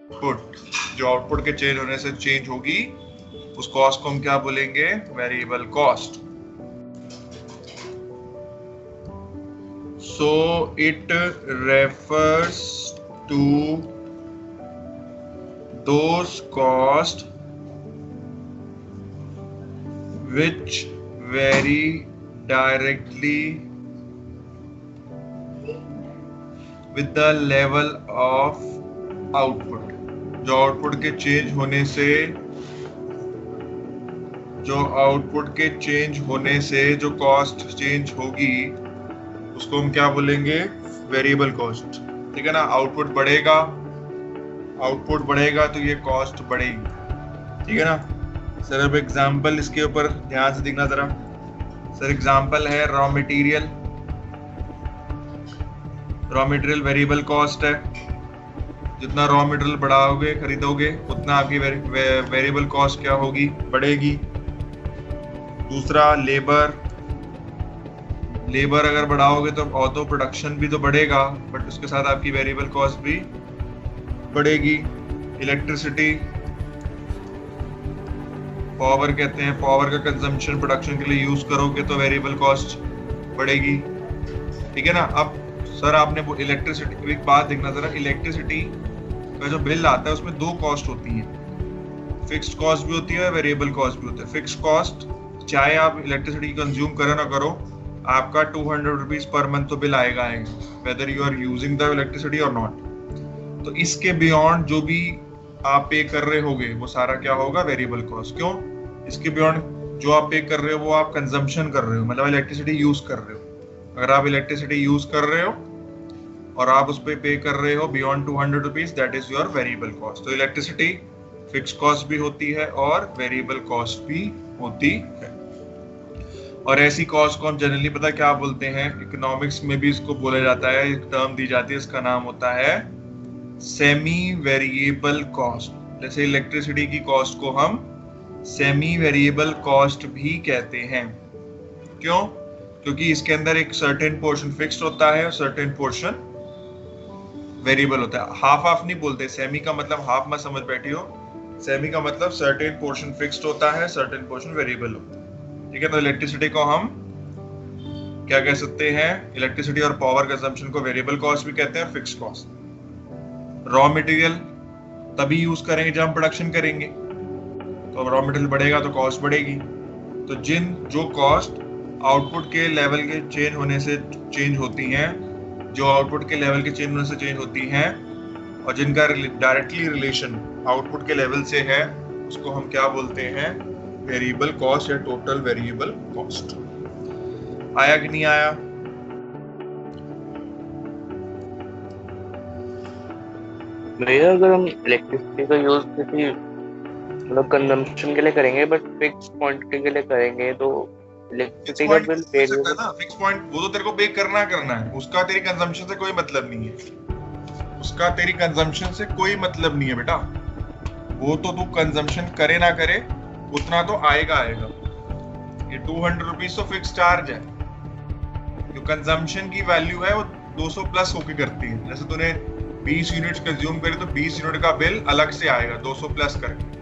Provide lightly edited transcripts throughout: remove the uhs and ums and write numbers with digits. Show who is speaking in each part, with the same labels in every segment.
Speaker 1: Output, जो output के change होने से चेंज होगी उस कॉस्ट को हम क्या बोलेंगे? Variable cost. So it refers to those cost which vary directly with the level of output, जो आउटपुट के चेंज होने से जो कॉस्ट चेंज होगी उसको हम क्या बोलेंगे? Variable cost. ठीक है ना? आउटपुट बढ़ेगा तो ये कॉस्ट बढ़ेगी। ठीक है ना? सर अब एग्जाम्पल इसके ऊपर ध्यान से देखना जरा। सर एग्जाम्पल है रॉ मटेरियल वेरिएबल कॉस्ट है। जितना रॉ मटेरियल बढ़ाओगे, खरीदोगे, उतना आपकी वेरिएबल कॉस्ट क्या होगी? बढ़ेगी। दूसरा लेबर अगर बढ़ाओगे तो ऑटो प्रोडक्शन भी तो बढ़ेगा, बट उसके साथ आपकी वेरिएबल कॉस्ट भी बढ़ेगी। इलेक्ट्रिसिटी, पावर कहते हैं, पावर का कंजम्पशन प्रोडक्शन के लिए यूज करोगे तो वेरिएबल कॉस्ट बढ़ेगी। ठीक है ना? अब सर आपने इलेक्ट्रिसिटी, एक बात देखना जरा, इलेक्ट्रिसिटी का जो बिल आता है उसमें दो कॉस्ट होती है, फिक्स्ड कॉस्ट भी होती है, वेरिएबल कॉस्ट भी होता है। फिक्स्ड कॉस्ट, चाहे आप इलेक्ट्रिसिटी कंज्यूम करो ना करो, आपका 200 रुपीज पर मंथ तो बिल आएगा, whether you are using the electricity और नॉट। तो इसके बियॉन्ड जो भी आप पे कर रहे होगे वो सारा क्या होगा? Variable cost. क्यों? इसके बियॉन्ड जो आप पे कर रहे हो वो आप कंजम्पशन कर रहे हो, मतलब इलेक्ट्रिसिटी यूज कर रहे हो। अगर आप इलेक्ट्रिसिटी यूज कर रहे हो और आप उस पर पे कर रहे हो beyond 200 rupees, that is your variable cost. तो इलेक्ट्रिसिटी फिक्स कॉस्ट भी होती है और वेरिएबल कॉस्ट भी होती है। और ऐसी कॉस्ट को हम जनरली पता क्या बोलते हैं? इकोनॉमिक्स में भी इसको बोला जाता है, एक टर्म दी जाती है, इसका नाम होता है सेमी वेरिएबल कॉस्ट। जैसे इलेक्ट्रिसिटी की कॉस्ट को हम सेमी वेरिएबल कॉस्ट भी कहते हैं। क्यों? क्योंकि इसके अंदर एक सर्टेन पोर्शन फिक्स्ड होता है और सर्टेन पोर्शन वेरिएबल होता है। हाफ हाफ नहीं बोलते, सेमी का मतलब हाफ मत समझ बैठी हो, सेमी का मतलब सर्टेन पोर्शन फिक्स्ड होता है, सर्टेन पोर्शन वेरिएबल होता है। ठीक है? तो इलेक्ट्रिसिटी को हम क्या कह सकते हैं? इलेक्ट्रिसिटी और पावर कंजम्पशन को वेरिएबल कॉस्ट भी कहते हैं, फिक्स्ड कॉस्ट। रॉ मटेरियल तभी यूज करेंगे जब हम प्रोडक्शन करेंगे, तो अब रॉ मटेरियल बढ़ेगा तो कॉस्ट बढ़ेगी। तो जो कॉस्ट आउटपुट के लेवल के चेंज होने से चेंज होती हैं, जो आउटपुट के लेवल के चेंज होने से चेंज होती हैं और जिनका डायरेक्टली रिलेशन आउटपुट के लेवल से है, उसको हम क्या बोलते हैं? वेरिएबल कॉस्ट या टोटल वेरिएबल कॉस्ट। आया कि नहीं आया?
Speaker 2: भैया अगर हम इलेक्ट्रिसिटी का यूज किसी मतलब कंजम्पशन के लिए करेंगे बट फिक्स क्वांटिटी के लिए करेंगे तो इलेक्ट्रिसिटी का बिल पे
Speaker 1: सकता है ना? फिक्स पॉइंट वो तो तेरे को पे करना है, उसका तेरी कंजम्पशन से कोई मतलब नहीं है, उसका तेरी कंजम्पशन से कोई मतलब नहीं है बेटा। वो तो तू कंजम्पशन करे ना करे उतना तो आएगा। ये 200 रुपीज तो फिक्स चार्ज है, जो कंजम्पशन की वैल्यू है वो 200 प्लस होके करती है। जैसे तूने 20 यूनिट्स कंज्यूम करे तो 20 यूनिट का बिल अलग से आएगा 200 प्लस करके।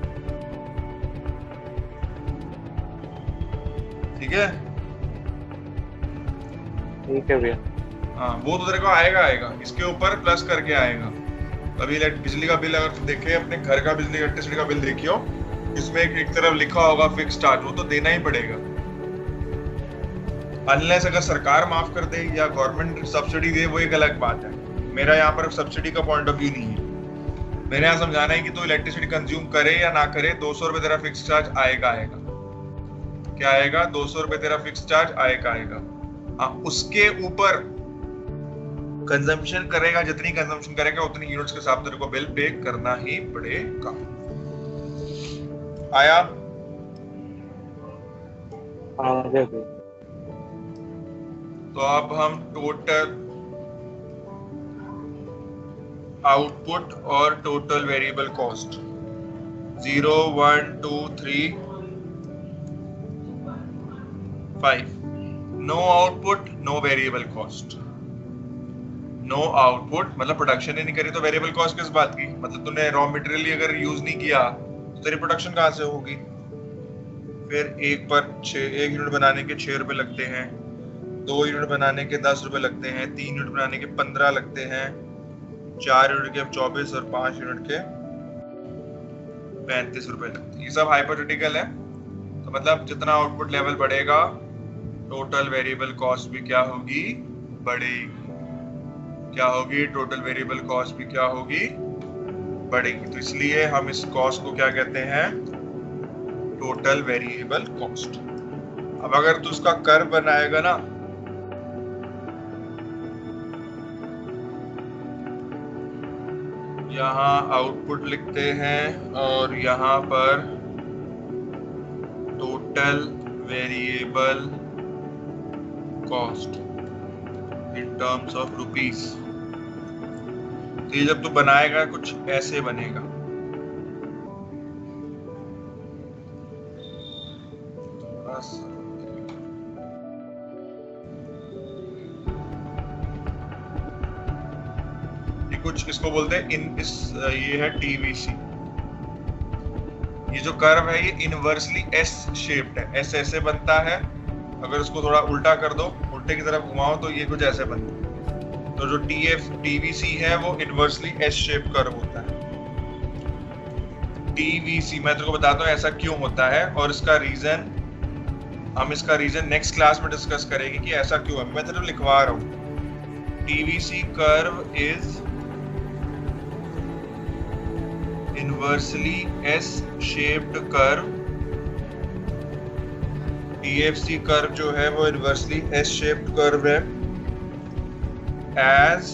Speaker 1: ठीक है?
Speaker 2: ठीक है भैया।
Speaker 1: हाँ, वो तो तेरे को आएगा, इसके ऊपर प्लस करके आएगा। अभी बिजली का बिल अगर देखे, अपने घर का बिजली इलेक्ट्रिसिटी का बिल देखियो, इसमें एक तरफ लिखा होगा फिक्स चार्ज, वो तो देना ही पड़ेगा। अनलेस अगर सरकार माफ कर दे या गवर्नमेंट सब्सिडी दे, वो एक अलग बात है। मेरा यहाँ पर सब्सिडी का पॉइंट ऑफ व्यू नहीं है। मेरे यहाँ समझाना है कि तू इलेक्ट्रिसिटी कंज्यूम करे या ना करे, 200 रुपए तेरा फिक्स चार्ज आएगा। क्या आएगा? 200 रुपए तेरा फिक्स चार्ज आएगा। हाँ, उसके ऊपर कंजम्पशन करेगा, जितनी कंजम्पशन करेगा उतनी यूनिट्स के हिसाब तेरे को बिल पे करना ही पड़ेगा। आया? तो अब हम टोटल आउटपुट और total variable cost 0 1 2 3 5, no output no variable cost. No output, मतलब प्रोडक्शन ही नहीं करी तो वेरिएबल कॉस्ट किस बात की, मतलब तूने रॉ मटेरियल ही अगर यूज नहीं किया तो तेरी प्रोडक्शन कहाँ से होगी। फिर एक यूनिट बनाने के 6 रुपए लगते हैं, 2 यूनिट बनाने के 10 रुपए लगते हैं, 3 यूनिट बनाने के 15 लगते हैं, 4 यूनिट के 24 और 5 यूनिट के 35 रुपए लगते हैं। ये सब हाइपोथेटिकल है। तो मतलब जितना आउटपुट लेवल बढ़ेगा टोटल वेरिएबल कॉस्ट भी क्या होगी, बढ़ेगी। क्या होगी, टोटल वेरिएबल कॉस्ट भी क्या होगी, बढ़ेगी। तो इसलिए हम इस कॉस्ट को क्या कहते हैं, टोटल वेरिएबल कॉस्ट। अब अगर तू उसका कर्व बनाएगा ना, यहाँ आउटपुट लिखते हैं और यहाँ पर total variable cost in terms of rupees. तो ये जब तू बनाएगा कुछ ऐसे बनेगा। ये कुछ इसको बोलते हैं ये है टीवीसी। ये जो कर्व है ये इनवर्सली एस शेप्ड है, एस ऐसे बनता है। अगर उसको थोड़ा उल्टा कर दो, उल्टे की तरफ घुमाओ तो ये कुछ ऐसे बनता है। तो जो टीवीसी है वो इनवर्सली एस शेप कर्व होता है। टीवीसी मैं तेरे को बताता हूँ ऐसा क्यों होता है, और इसका रीजन हम नेक्स्ट क्लास में डिस्कस करेंगे कि ऐसा क्यों है। मैं तेरे को लिखवा रहा हूँ, TVC curve is inversely S shaped curve. TFC curve जो है वो इनवर्सली एस शेप्ड कर्व है एज,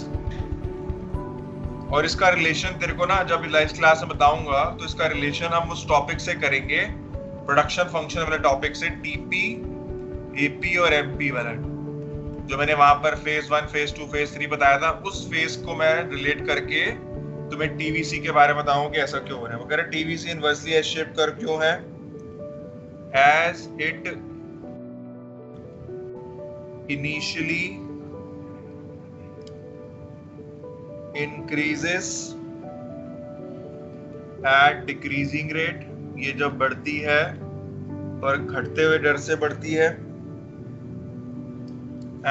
Speaker 1: और इसका रिलेशन तेरे को ना जब लाइव क्लास में बताऊंगा तो इसका रिलेशन हम उस टॉपिक से करेंगे, प्रोडक्शन फंक्शन वाले टॉपिक से, टीपी, एपी और एमपी वाला, जो मैंने वहां पर फेज 1, फेज 2, फेज 3 बताया था। उस फेज को मैं रिलेट करके तुम्हें टीवीसी के बारे में बताऊंगा कि ऐसा क्यों हो रहा है। वो कह रहे TVC inversely S shape curve क्यों है, as it initially increases at decreasing rate, ये जब बढ़ती है और घटते हुए दर से बढ़ती है,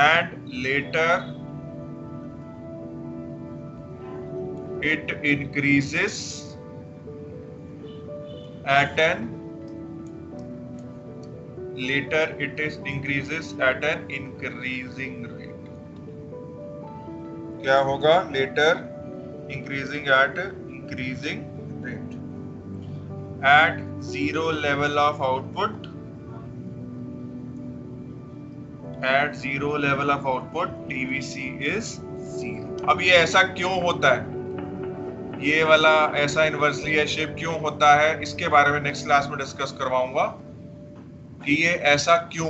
Speaker 1: and later it increases at an increasing rate। क्या होगा, later increasing at increasing rate at zero level of output, at zero level of output TVC is 0। अब ये ऐसा क्यों होता है, ये वाला ऐसा इनवर्सली एस शेप क्यों होता है, इसके बारे में नेक्स्ट क्लास में डिस्कस करवाऊंगा कि ये ऐसा क्यों